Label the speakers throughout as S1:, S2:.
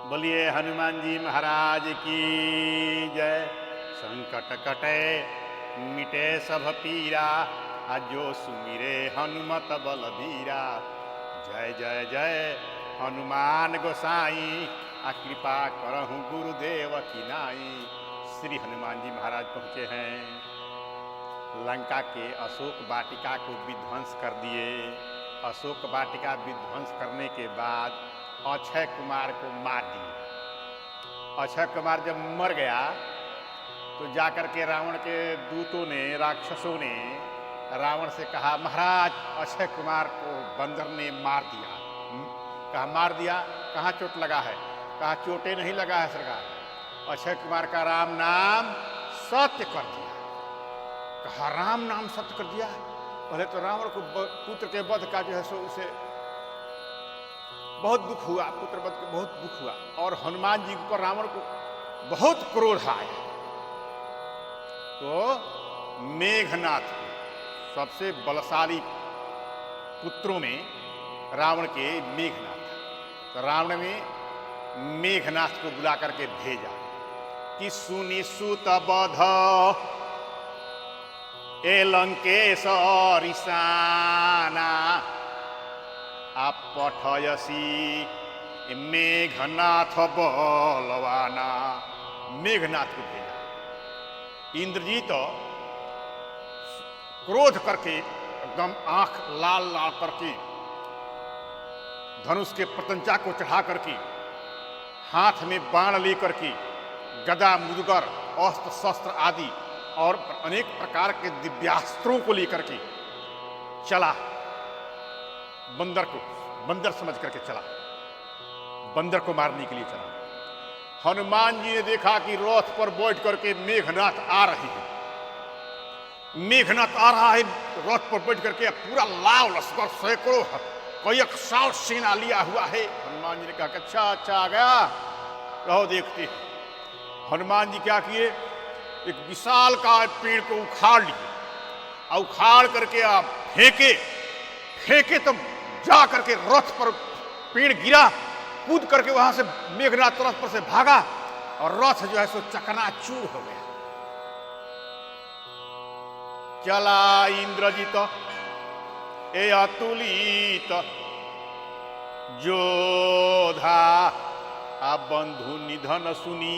S1: बोलिए हनुमान जी महाराज की जय। संकट कटे मिटे सब पीरा, जो सुमिरे हनुमत बलबीरा। जय जय जय हनुमान गोसाई, कृपा करहु गुरुदेव की नाई। श्री हनुमान जी महाराज पहुँचे हैं, लंका के अशोक वाटिका को विध्वंस कर दिए। अशोक वाटिका विध्वंस करने के बाद अक्षय कुमार को मार दिया। अक्षय कुमार जब मर गया तो जाकर के रावण के दूतों ने, राक्षसों ने रावण से कहा, महाराज अक्षय कुमार को बंदर ने मार दिया। कहा मार दिया, कहाँ चोट लगा है? कहा चोटें नहीं लगा है सरकार, अक्षय कुमार का राम नाम सत्य कर दिया। कहा राम नाम सत्य कर दिया? पहले तो रावण को पुत्र के वध का जो है सो उसे बहुत दुख हुआ, पुत्र वध के बहुत दुख हुआ, और हनुमान जी पर रावण को बहुत क्रोध आया। तो मेघनाथ को, सबसे बलशाली पुत्रों में रावण के मेघनाथ, तो रावण ने मेघनाथ को बुला करके भेजा कि सुनि सुत बध ए लंकेश रिसाना, आप पठयसी मेघनाथ बलवाना। मेघनाथ को भेजा। इंद्रजीत तो क्रोध करके एकदम आंख लाल लाल करके धनुष के प्रतंचा को चढ़ा करके, हाथ में बाण लेकर के, गदा मुदगर अस्त्र शस्त्र आदि और अनेक प्रकार के दिव्यास्त्रों को लेकर के चला। बंदर को बंदर समझ करके चला, बंदर को मारने के लिए चला। हनुमान जी ने देखा कि रथ पर बैठ करके मेघनाथ आ रहे हैं, मेघनाथ आ रहा है रथ पर बैठ करके, पूरा लाव लश्कर सैकड़ों कई सौ सेना लिया हुआ है। हनुमान जी ने कहा अच्छा अच्छा आ गया, रहो देखते। हनुमान जी क्या किए, एक विशाल का पेड़ को उखाड़ लिए, और उखाड़ करके आप फेंके तो जा करके रथ पर पेड़ गिरा, कूद करके वहां से मेघनाथ रथ पर से भागा, और रथ जो है सो चकनाचूर हो गया। चला इंद्रजीत ए अतुलित जोधा, आ बंधु निधन सुनी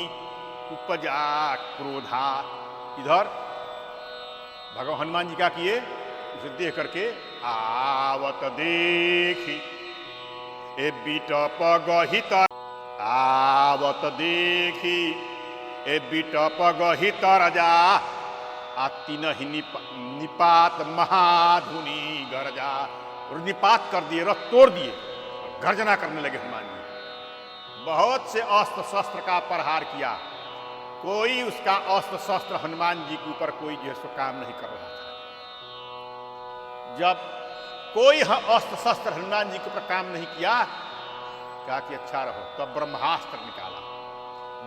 S1: उपजा क्रोधा। इधर भगवान हनुमान जी क्या किए, उसे देख करके आवत देखी ए बिटप गहित, आवत देखी ए बिटप गहित राजा, आ तीनहि निपात महाधुनी गरजा। और निपात कर दिए, रथ तोड़ दिए, गर्जना करने लगे हनुमान जी। बहुत से अस्त्र शस्त्र का प्रहार किया, कोई उसका अस्त्र शस्त्र हनुमान जी के ऊपर कोई जो है सो काम नहीं कर रहा था। जब कोई अस्त्र शस्त्र हनुमान जी के ऊपर काम नहीं किया, कहा कि अच्छा रहो, तब ब्रह्मास्त्र निकाला।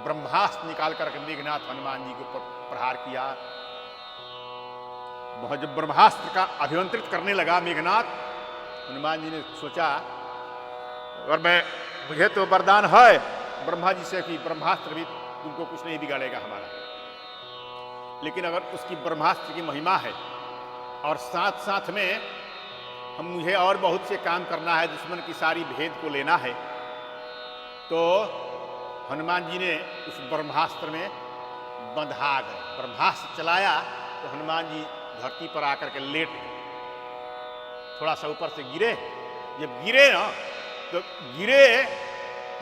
S1: ब्रह्मास्त्र निकाल करके मेघनाथ हनुमान जी के ऊपर प्रहार किया। जब ब्रह्मास्त्र का अभिमंत्रित करने लगा मेघनाथ, हनुमान जी ने सोचा और मुझे तो वरदान है ब्रह्मा जी से कि ब्रह्मास्त्र भी तुमको कुछ नहीं बिगाड़ेगा हमारा, लेकिन अगर उसकी ब्रह्मास्त्र की महिमा है और साथ साथ में मुझे और बहुत से काम करना है, दुश्मन की सारी भेद को लेना है, तो हनुमान जी ने उस ब्रह्मास्त्र में बंधा गए। ब्रह्मास्त्र चलाया तो हनुमान जी धरती पर आकर के लेट गए, थोड़ा सा ऊपर से गिरे। जब गिरे ना तो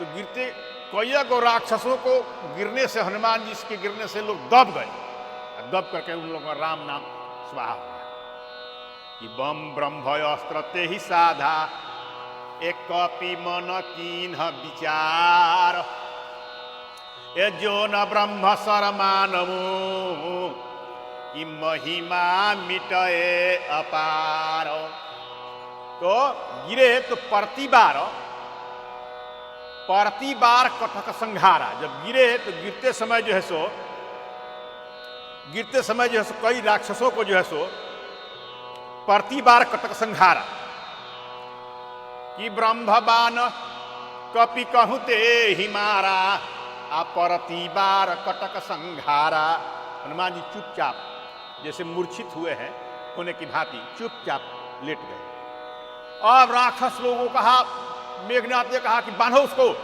S1: गिरते कई गो राक्षसों को गिरने से, हनुमान जी के गिरने से लोग दब गए। दब करके उन लोगों का राम नाम स्वाहा हो गया कि बम ब्रह्मस्त्र ते ही साधा, एक कपि मन कीन्ह विचार, ए जो न ब्रह्म सरमानमु, कि महिमा मिटए अपार। तो गिरे तो परती बार कटक संघारा। जब गिरे तो गिरते समय जो है सो कई राक्षसों को जो है सो परती बार कटक संघारा। कि ब्रह्मबान कपि कहूते ही मारा अपरती बार कटक संघारा। हनुमान जी चुपचाप जैसे मूर्छित हुए हैं होने की भांति चुपचाप लेट गए। अब राक्षस लोगों को कहा, मेघनाथ ने कहा कि बांधो उसको,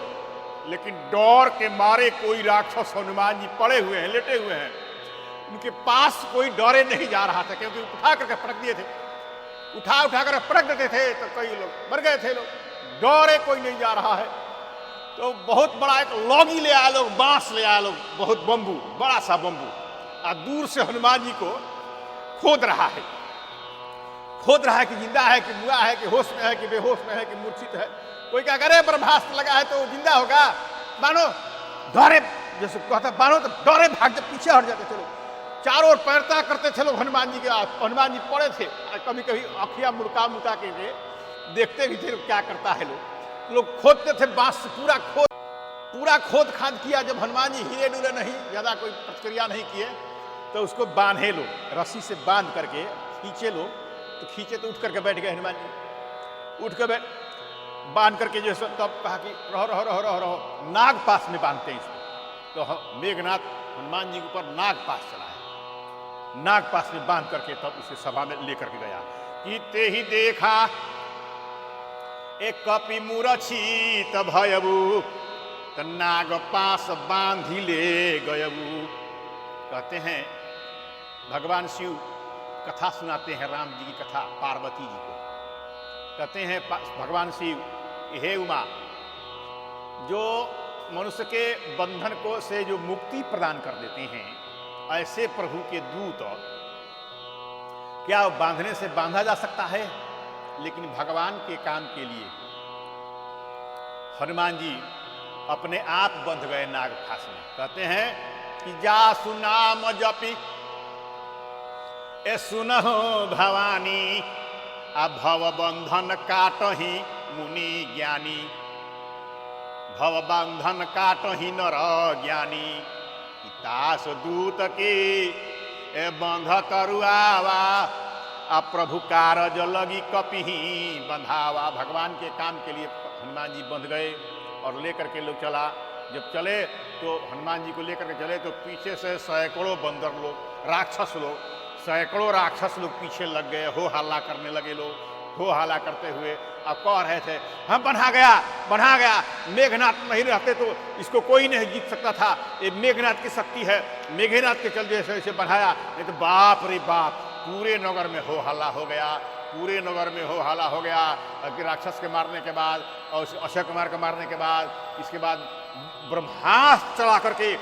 S1: लेकिन डर के मारे कोई राक्षस हनुमान जी पड़े हुए हैं, लेटे हुए हैं, उनके पास कोई डरे नहीं जा रहा था, क्योंकि उठा करके पटक दिए थे, उठा कर पटक देते थे तो कई लोग मर गए थे। लोग डरे कोई नहीं जा रहा है। तो बहुत बड़ा एक लौगी ले आए लोग, बांस ले आए लोग, बहुत बंबू, बड़ा सा बंबू, और दूर से हनुमान जी को खोद रहा है कि जिंदा है कि मुआ है कि होश में है कि बेहोश में है कि मूर्छित है। कोई क्या करे, ब्रह्मास्त्र लगा है तो जिंदा होगा, मानो डरे, जैसे कहता बानो तो डरे भाग पीछे हट जाते थे लोग, चारों ओर पैरता करते थे लोग हनुमान जी के। हनुमान जी पड़े थे, कभी कभी अखिया मुड़का के देखते भी थे क्या करता है। लोग खोदते थे बांस से, पूरा खोद खाद किया। जब हनुमान जी हिले डुले नहीं, ज्यादा कोई प्रतिक्रिया नहीं किए, तो उसको बांधे लो, रस्सी से बांध करके खींचे लो, तो खींचे तो उठ करके बैठ गए हनुमान जी, उठ कर बांध करके जैसे तब कहा कि रहो रहो रहो रहो रहो, नाग पास में बांधते हैं इसको। तो मेघनाथ हनुमान जी के ऊपर नाग पास चला है, नाग पास में बांध करके तब उसे सभा में लेकर के गया कि ते ही देखा एक कपि मूर्छित भयबू, तो नाग पास बांधी ले गयबू। कहते हैं भगवान शिव कथा सुनाते हैं, राम जी की कथा पार्वती जी को। कहते हैं भगवान शिव, हे उमा, जो मनुष्य के बंधन को से जो मुक्ति प्रदान कर देते हैं, ऐसे प्रभु के दूत क्या बांधने से बांधा जा सकता है? लेकिन भगवान के काम के लिए हनुमान जी अपने आप बंध गए नाग फांस में। कहते हैं कि जा सुनाम जपी ए सुनहो भवानी, आ भव बंधन काटही मुनि ज्ञानी, भव बंधन काटही नर ज्ञानी, तास दूत की ए बंध तरुआवा, आ प्रभु कारज लगी कपिही बंधावा। भगवान के काम के लिए हनुमान जी बंध गए और लेकर के लोग चला। जब चले तो हनुमान जी को लेकर के चले तो पीछे से सैकड़ों बंदर लोग, राक्षस लोग, सैकड़ों राक्षस लोग पीछे लग गए, हो हल्ला करने लगे। लोग हो हल्ला करते हुए अब कह रहे थे, हम बंधा गया, मेघनाथ नहीं रहते तो इसको कोई नहीं जीत सकता था, ये मेघनाथ की शक्ति है, मेघनाथ के चलते ऐसे बढ़ाया, नहीं तो बाप रे बाप, पूरे नगर में हो हल्ला हो गया, पूरे नगर में हो हल्ला हो गया। राक्षस के मारने के बाद और अक्षय कुमार के मारने के बाद, इसके बाद ब्रह्मास्त्र चला करके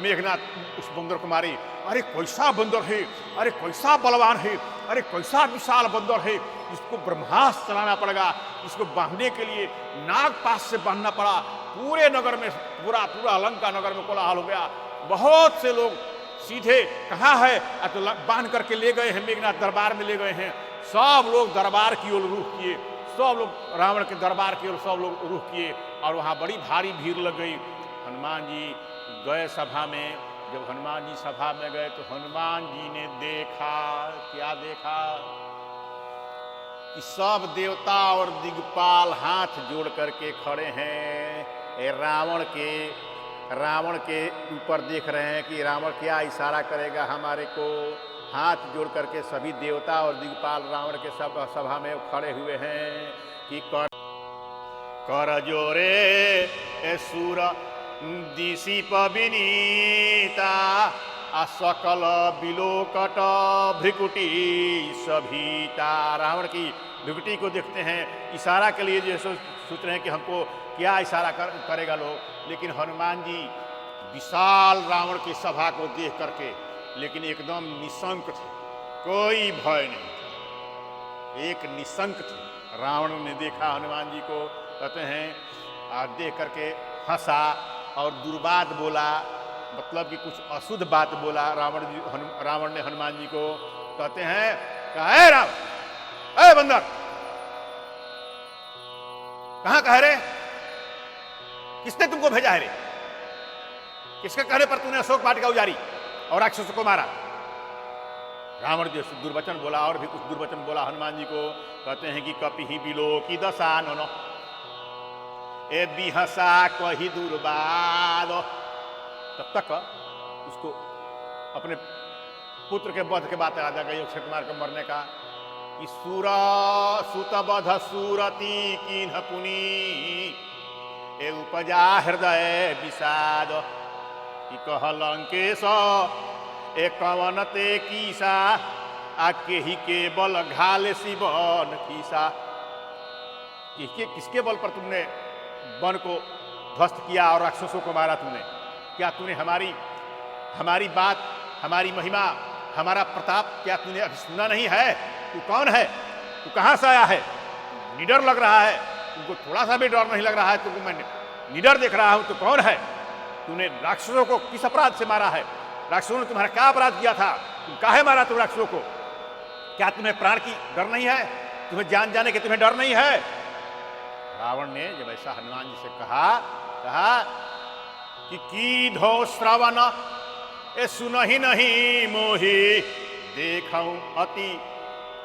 S1: मेघनाथ उस बंदर को मारी। अरे कैसा बंदर है, अरे कैसा बलवान है, अरे कैसा विशाल बंदर है, इसको ब्रह्मास्त्र चलाना पड़ेगा, इसको बांधने के लिए नाग पास से बांधना पड़ा। पूरे नगर में, पूरा लंका नगर में कोलाहल हो गया। बहुत से लोग सीधे कहाँ है तो बांध करके ले गए हैं, मेघनाथ दरबार में ले गए हैं। सब लोग दरबार की ओर रुख किए, सब लोग रावण के दरबार की ओर सब लोग रुख किए और वहाँ बड़ी भारी भीड़ लग गई। हनुमान जी गए सभा में। जब हनुमान जी सभा में गए तो हनुमान जी ने देखा, क्या देखा कि सब देवता और दिग्पाल हाथ जोड़ करके खड़े हैं। रावण के ऊपर देख रहे हैं कि रावण क्या इशारा करेगा हमारे को। हाथ जोड़ करके सभी देवता और दिग्पाल रावण के सब सभा में खड़े हुए हैं कि कर जोरे ए सूर दिशी पविनीता, आ सकल बिलोकट भ्रिकुटी सभीता। रावण की भ्रिकुटी को देखते हैं, इशारा के लिए जो सोच रहे हैं कि हमको क्या इशारा करेगा लोग। लेकिन हनुमान जी विशाल रावण की सभा को देख करके लेकिन एकदम निशंक थे, कोई भय नहीं, एक निशंक थे। रावण ने देखा हनुमान जी को, कहते हैं देख करके हंसा और दुर्बात बोला, मतलब कि कुछ अशुद्ध बात बोला रावण ने हनुमान जी को। कहते हैं कहे रावण, ए बंदर, कहां कह रे, किसने तुमको भेजा है रे, किसके कहने पर तूने अशोक वाटिका उजारी और राक्षसों को मारा। रावण जो दुर्वचन बोला और भी कुछ दुर्वचन बोला हनुमान जी को। कहते हैं कि कपि ही बिलो की दशा नो, ए बिहसा कही दुर्बाद। तब तक उसको अपने पुत्र के वध के बात याद आ गई, अक्षय कुमार के मरने का, कि सुत बध सूरती किन्ह पुनी ए उपजा हृदय विषाद। कि कह लंकेश ए कवन ते कीसा आके ही के बल घाले शिवन कीसा। किसके बल पर तुमने वन को ध्वस्त किया और राक्षसों को मारा तूने? क्या तूने हमारी बात, हमारी महिमा, हमारा प्रताप क्या तूने अभी सुना नहीं है? तू कौन है? तू कहाँ से आया है? निडर लग रहा है, तुमको थोड़ा सा भी डर नहीं लग रहा है? तुमको मैं निडर देख रहा हूं, तो कौन है? तूने राक्षसों को किस अपराध से मारा है? राक्षसों ने तुम्हारा क्या अपराध किया था? तुम काहे मारा तुम राक्षसों को? क्या तुम्हें प्राण की डर नहीं है? तुम्हें जान जाने के तुम्हें डर नहीं है? रावण ने जब ऐसा हनुमान जी से कहा कि धो श्रवण ए सुनहि नहीं मोहि देखऊं अति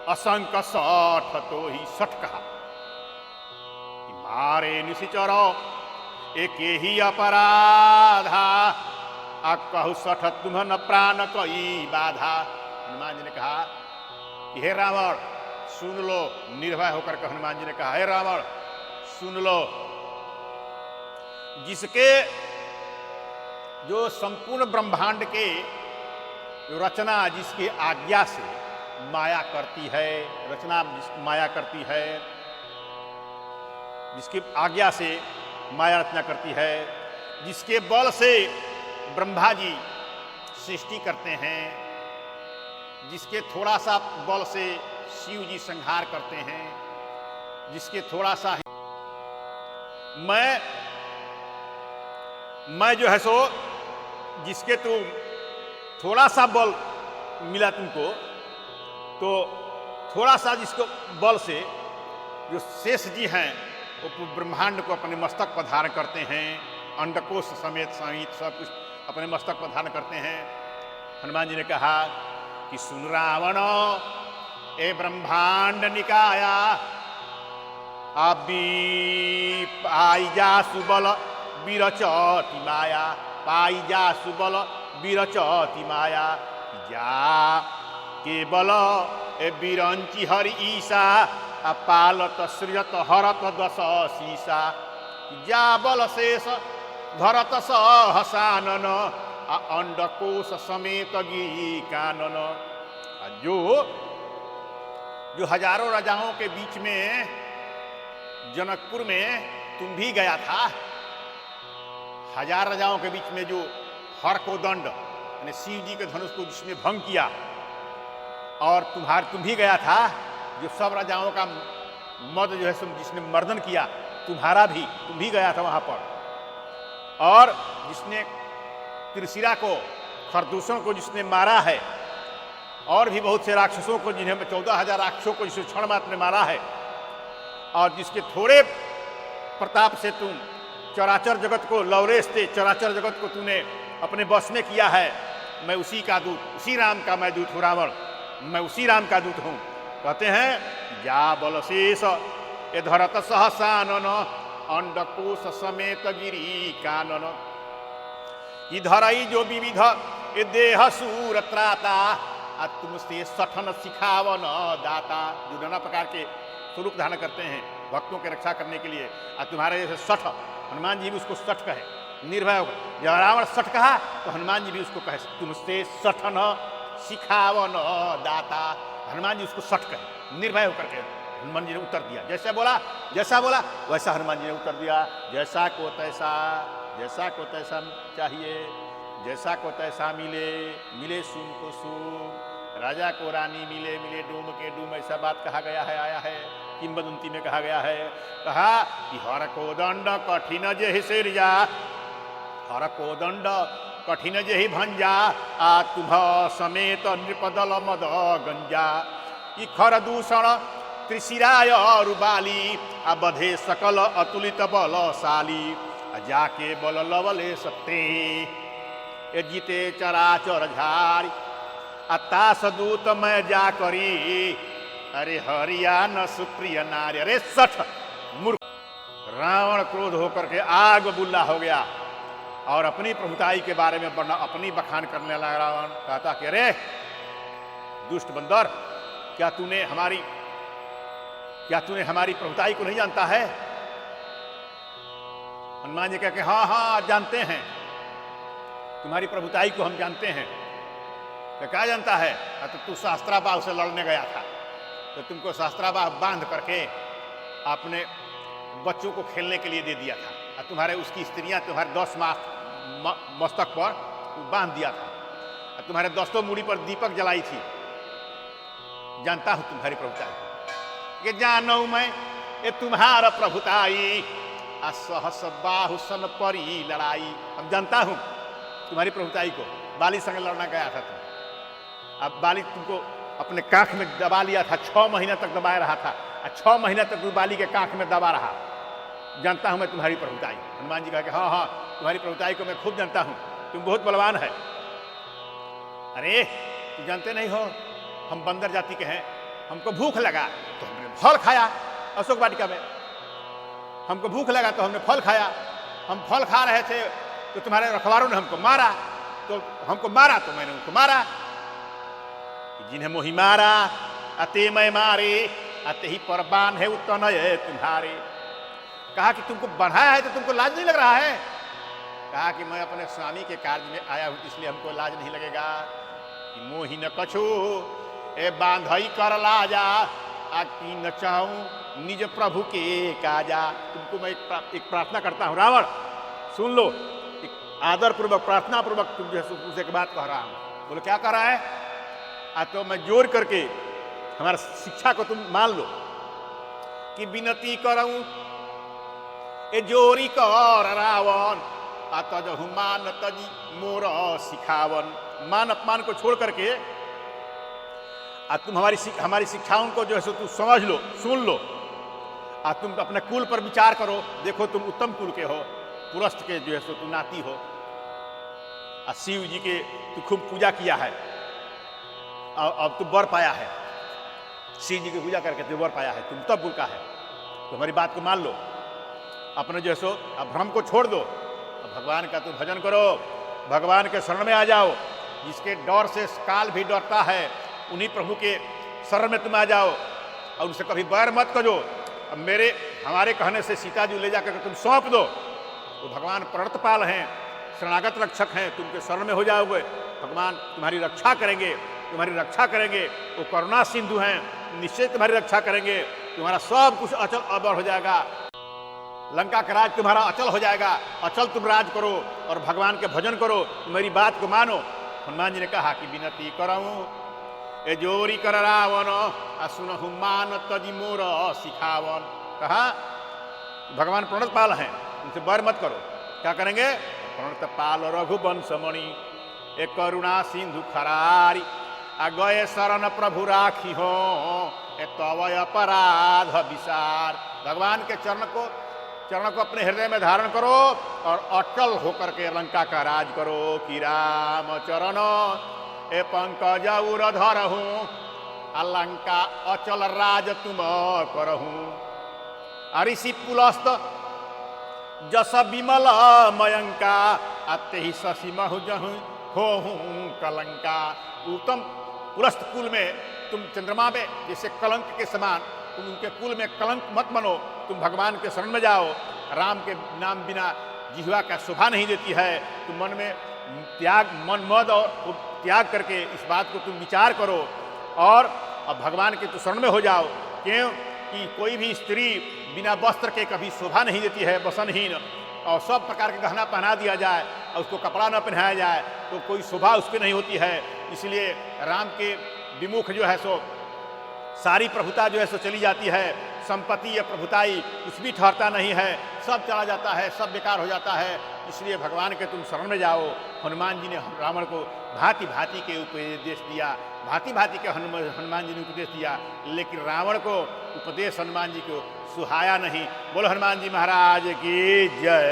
S1: असंक सठ। तो ही सठ कहा कि मारे निशिचर एक ही अपराधा आ कहु सठ तुम्हन प्राण कई बाधा। हनुमान जी ने कहा कि हे रावण सुन लो, निर्भय होकर के हनुमान जी ने कहा, हे रावण सुन लो, जिसके जो संपूर्ण ब्रह्मांड के रचना जिसकी आज्ञा से माया करती है, रचना माया करती है, जिसकी आज्ञा से माया रचना करती है, जिसके बल से ब्रह्मा जी सृष्टि करते हैं, जिसके थोड़ा सा बल से शिव जी संहार करते हैं, जिसके थोड़ा सा मैं जो है सो जिसके तुम थोड़ा सा बल मिला तुमको, तो थोड़ा सा जिसको बल से जो शेष जी हैं वो ब्रह्मांड को अपने मस्तक पर धारण करते हैं, अंडकोश समेत सहित सब कुछ अपने मस्तक पर धारण करते हैं। हनुमान जी ने कहा कि सुन रावण ए ब्रह्मांड निकाया अभी पाई जा सुबल बिरचति माया, पाई जा सुबल बिरचति माया। जा केवल ए बिरंची हरि ईसा पालत सृजत हरत दस सीसा। जा बल शेष धरत सहसानन अंडकोश समेत गिरी कानन। जो हजारों राजाओं के बीच में जनकपुर में तुम भी गया था, हजार राजाओं के बीच में जो हर को दंड यानी शिव जी के धनुष को जिसने भंग किया, और तुम भी गया था, जो सब राजाओं का मद जो है जिसने मर्दन किया, तुम भी गया था वहां पर। और जिसने त्रिशिरा को, खरदूषण को जिसने मारा है, और भी बहुत से राक्षसों को, जिन्हें 14,000 राक्षसों को जिसने क्षण मात्र में मारा है, और जिसके थोड़े प्रताप से तुम चराचर जगत को लवरेश थे, चराचर जगत को तूने अपने बस में किया है। मैं उसी का दूत, उसी राम का मैं दूत हूँ रावण, मैं उसी राम का दूत हूँ। कहते हैं जा बलशेष ए धरत सहसानन अंडकोश समेत गिरी कानन। इधर ही जो विविध ए देह सूर त्राता आ तुमसे सठन सिखावन दाता। जो नाना प्रकार के स्वरूप धारण करते हैं भक्तों की रक्षा करने के लिए, और तुम्हारे जैसे सठ, हनुमान जी भी उसको सठ कहे, निर्भय होकर। जब रावण सठ कहा तो हनुमान जी भी उसको कहे तुमसे सठन सिखावन दाता। हनुमान जी उसको सठ कहे, निर्भय होकर के हनुमान जी ने उत्तर दिया। जैसा बोला वैसा हनुमान जी ने उत्तर दिया। जैसा को तैसा चाहिए, जैसा को तैसा मिले सुन को सुन। राजा को रानी मिले डूम के डूम, ऐसा बात कहा गया है, आया है किंवदंती में कहा गया है। कहा कि हर को दंड कठिन जेहि सिरजा, हर को दंड कठिन जेहि भंजा आ तुम समेत नृपदल मद गंजा। कि खर दूषण त्रिशिराय रुबाली आ बधे सकल अतुलित बलशाली। जाके बल लवले सत्ते ए जीते चराचर झारी। अतास दूत मैं जा करी अरे हरिया न सुप्रिय नारी। अरे सठ मूर्ख रावण क्रोध होकर के आग बबूला हो गया और अपनी प्रभुताई के बारे में अपनी बखान करने लगा। रावण कहता कि अरे दुष्ट बंदर, क्या तूने हमारी प्रभुताई को नहीं जानता है? हनुमान जी कहते हाँ हाँ जानते हैं, तुम्हारी प्रभुताई को हम जानते हैं। तो क्या जानता है? तो तू शास्त्राबाह से लड़ने गया था, तो तुमको शास्त्राबाह बांध करके अपने बच्चों को खेलने के लिए दे दिया था, और तुम्हारे उसकी स्त्रियां तुम्हारे 10 मस्तक पर बांध दिया था, और तुम्हारे 10 मूड़ी पर दीपक जलाई थी। जानता हूं तुम्हारी प्रभुताई को, ये जानू मैं ये तुम्हारा प्रभुताई, असहस बाहु सन परी लड़ाई। अब जानता हूं तुम्हारी प्रभुताई को, बाली संग लड़ना गया था तुम। अब बाली तुमको अपने काख में दबा लिया था, 6 महीना तक दबाया रहा था, और 6 महीना तक बाली के काख में दबा रहा। जानता हूं मैं तुम्हारी प्रभुताई। हनुमान जी कहा कि हाँ हाँ तुम्हारी प्रभुताई को मैं खूब जानता हूं, तुम बहुत बलवान है। अरे तुम जानते नहीं हो, हम बंदर जाति के हैं, हमको भूख लगा तो हमने फल खाया अशोक वाटिका में। हमको भूख लगा तो हमने फल खाया, हम फल खा रहे थे तो तुम्हारे रखवारों ने हमको मारा, तो मैंने उनको मारा। जिन्हें मोहि मारा अते मैं मारे, अते ही परबान है उतनय तुम्हारे। कहा कि तुमको बढ़ाया है तो तुमको लाज नहीं लग रहा है? कहा कि मैं अपने स्वामी के कार्य में आया हूं, इसलिए हमको लाज नहीं लगेगा। कि मोहि न कछु ए बांधई कर लाजा, आकी न चाहूं निज प्रभु के काजा। तुमको मैं एक प्रार्थना करता हूं रावण, सुन लो। एक आदर पूर्वक प्रार्थना पूर्वक तुम जो है तुमसे एक बात कह रहा हूं। बोलो क्या कह रहा है? तो मैं जोर करके हमारा शिक्षा को तुम मान लो कि विनती करऊं ए जोरी कर रावण, अतजहु मान तजी मोर सिखावन। मान अपमान को छोड़ करके तुम हमारी शिक्षाओं को जो है सो तुम समझ लो, सुन लो, तुम अपने कुल पर विचार करो। देखो तुम उत्तम कुल के हो, पुरस्त के जो है सो तुम नाती हो, शिव जी के तू खूब पूजा किया है, अब तू वर पाया है, शिव जी की पूजा करके तू वर पाया है, तुम तब कुल का है। तो हमारी बात को मान लो, अपने जो है सो अब भ्रम को छोड़ दो, भगवान का तुम भजन करो, भगवान के शरण में आ जाओ। जिसके डर से काल भी डरता है, उन्हीं प्रभु के शरण में तुम आ जाओ और उनसे कभी बैर मत करो। अब हमारे कहने से सीता जी ले जाकर तुम सौंप दो, वो भगवान प्रणतपाल हैं, शरणागत रक्षक हैं, तुमके शरण में हो जाओगे, भगवान तुम्हारी रक्षा करेंगे। वो करुणा सिंधु हैं, निश्चय तुम्हारी रक्षा करेंगे। तुम्हारा सब कुछ अचल अबर हो जाएगा, लंका का राज तुम्हारा अचल हो जाएगा। अचल तुम राज करो और भगवान के भजन करो, मेरी बात को मानो। हनुमान जी ने कहा कि विनती करऊं ए जोरी कर रावण, सुनहु मान तजी मोर सिखावन। कहा भगवान प्रणतपाल हैं, उनसे बैर मत करो। क्या करेंगे? प्रणतपाल रघुवंशमणि ए करुणा सिंधु खरारी, गए शरण प्रभु राखी हो ए तवय अपराध विसार। भगवान के चरण को अपने हृदय में धारण करो और अटल होकर के लंका का राज करो। कि राम चरण ए पंकज उरधर हूँ, अलंका अचल राज तुम करहूँ। ऋषि पुलस्त जस विमल मयंका, अते ही शशि महु जहूँ हो कलंका। उत्तम पुलस्त कुल में तुम चंद्रमा में जैसे कलंक के समान, तुम उनके कुल में कलंक मत बनो, तुम भगवान के शरण में जाओ। राम के नाम बिना जिह्वा का शोभा नहीं देती है। तुम मन में मन मद और त्याग करके इस बात को तुम विचार करो और अब भगवान के तो शरण में हो जाओ। क्यों कि कोई भी स्त्री बिना वस्त्र के कभी शोभा नहीं देती है, वसनहीन, और सब प्रकार के गहना पहना दिया जाए और उसको कपड़ा न पहनाया जाए तो कोई शोभा उसकी नहीं होती है। इसलिए राम के विमुख जो है सो सारी प्रभुता जो है सो चली जाती है। संपत्ति या प्रभुताई कुछ भी ठहरता नहीं है, सब चला जाता है, सब बेकार हो जाता है। इसलिए भगवान के तुम शरण में जाओ। हनुमान जी ने रावण को भांति भांति के उपदेश दिया, भांति भांति के हनुमान जी ने उपदेश दिया, लेकिन रावण को उपदेश हनुमान जी को सुहाया नहीं। बोलो हनुमान जी महाराज की जय।